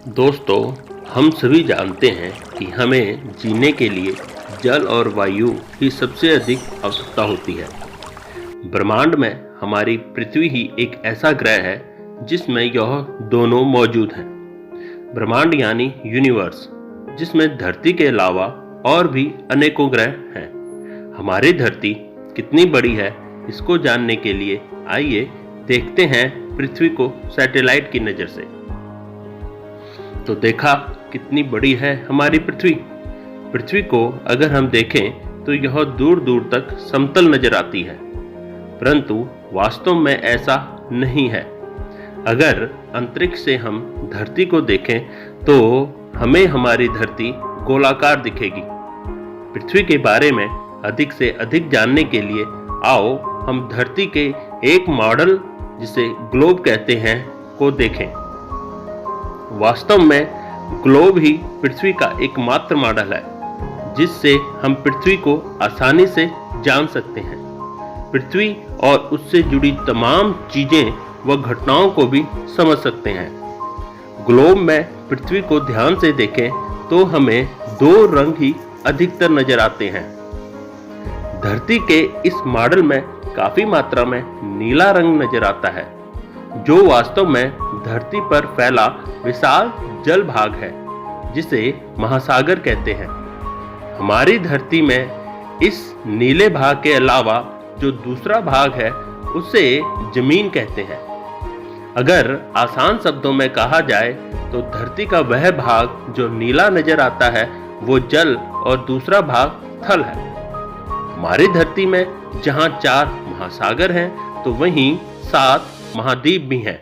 दोस्तों, हम सभी जानते हैं कि हमें जीने के लिए जल और वायु की सबसे अधिक आवश्यकता होती है। ब्रह्मांड में हमारी पृथ्वी ही एक ऐसा ग्रह है जिसमें यह दोनों मौजूद हैं। ब्रह्मांड यानी यूनिवर्स, जिसमें धरती के अलावा और भी अनेकों ग्रह हैं। हमारी धरती कितनी बड़ी है, इसको जानने के लिए आइए देखते हैं पृथ्वी को सैटेलाइट की नज़र से। तो देखा कितनी बड़ी है हमारी पृथ्वी। पृथ्वी को अगर हम देखें तो यह दूर दूर तक समतल नजर आती है, परंतु वास्तव में ऐसा नहीं है। अगर अंतरिक्ष से हम धरती को देखें तो हमें हमारी धरती गोलाकार दिखेगी। पृथ्वी के बारे में अधिक से अधिक जानने के लिए आओ हम धरती के एक मॉडल, जिसे ग्लोब कहते हैं, को देखें। वास्तव में ग्लोब ही पृथ्वी का एकमात्र मॉडल है जिससे हम पृथ्वी को आसानी से जान सकते हैं। पृथ्वी और उससे जुड़ी तमाम चीजें व घटनाओं को भी समझ सकते हैं। ग्लोब में पृथ्वी को ध्यान से देखें तो हमें दो रंग ही अधिकतर नजर आते हैं। धरती के इस मॉडल में काफी मात्रा में नीला रंग नजर आता है, जो वास्तव में धरती पर फैला विशाल जल भाग है, जिसे महासागर कहते हैं। हमारी धरती में इस नीले भाग के अलावा जो दूसरा भाग है उसे जमीन कहते हैं। अगर आसान शब्दों में कहा जाए तो धरती का वह भाग जो नीला नजर आता है वो जल और दूसरा भाग थल है। हमारी धरती में जहां 4 महासागर हैं तो वहीं 7 महाद्वीप भी हैं,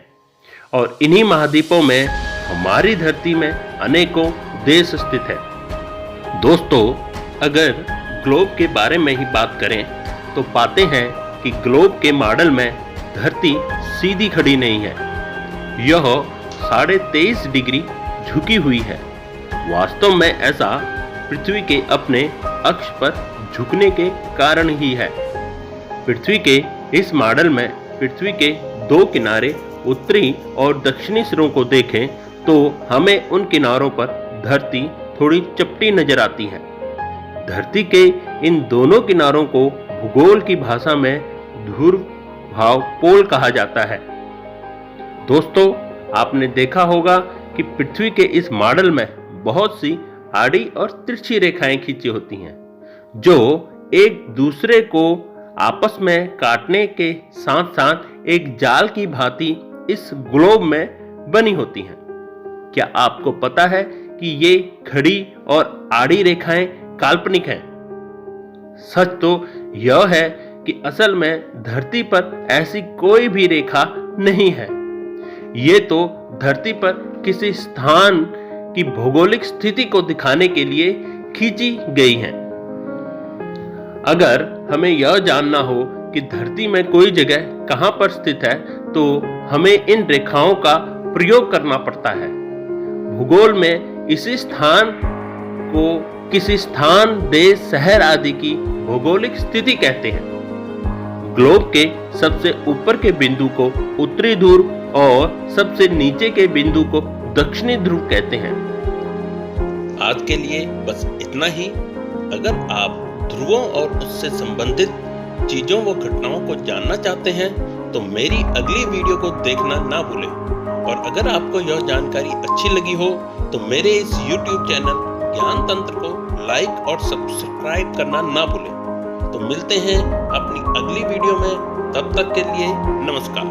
और इन्हीं महाद्वीपों में हमारी धरती में अनेकों देश स्थित हैं। दोस्तों, अगर ग्लोब के बारे में ही बात करें तो पाते हैं कि ग्लोब के मॉडल में धरती सीधी खड़ी नहीं है, यह 23.5 डिग्री झुकी हुई है। वास्तव में ऐसा पृथ्वी के अपने अक्ष पर झुकने के कारण ही है। पृथ्वी के इस मॉडल में पृथ्वी के 2 किनारे उत्तरी और दक्षिणी सिरों को देखें तो हमें उन किनारों पर धरती थोड़ी चपटी नजर आती है। धरती के इन दोनों किनारों को भूगोल की भाषा में ध्रुव भाव पोल कहा जाता है। दोस्तों, आपने देखा होगा कि पृथ्वी के इस मॉडल में बहुत सी आड़ी और तिरछी रेखाएं खींची होती हैं, जो एक दूसरे को आपस में काटने के साथ साथ एक जाल की भांति इस ग्लोब में बनी होती हैं। क्या आपको पता है कि ये खड़ी और आड़ी रेखाएं काल्पनिक हैं? सच तो यह है कि असल में धरती पर ऐसी कोई भी रेखा नहीं है। ये तो धरती पर किसी स्थान की भौगोलिक स्थिति को दिखाने के लिए खींची गई हैं। अगर हमें यह जानना हो कि धरती में कोई जगह कहां पर स्थित है तो हमें इन रेखाओं का प्रयोग करना पड़ता है। भूगोल में इसी स्थान को किसी स्थान, देश, शहर आदि की भौगोलिक स्थिति कहते हैं। ग्लोब के सबसे ऊपर के बिंदु को उत्तरी ध्रुव और सबसे नीचे के बिंदु को दक्षिणी ध्रुव कहते हैं। आज के लिए बस इतना ही। अगर आप ध्रुवों और उससे संबंधित चीजों व घटनाओं को जानना चाहते हैं तो मेरी अगली वीडियो को देखना ना भूलें। और अगर आपको यह जानकारी अच्छी लगी हो तो मेरे इस YouTube चैनल ज्ञान तंत्र को लाइक और सब्सक्राइब करना ना भूलें। तो मिलते हैं अपनी अगली वीडियो में, तब तक के लिए नमस्कार।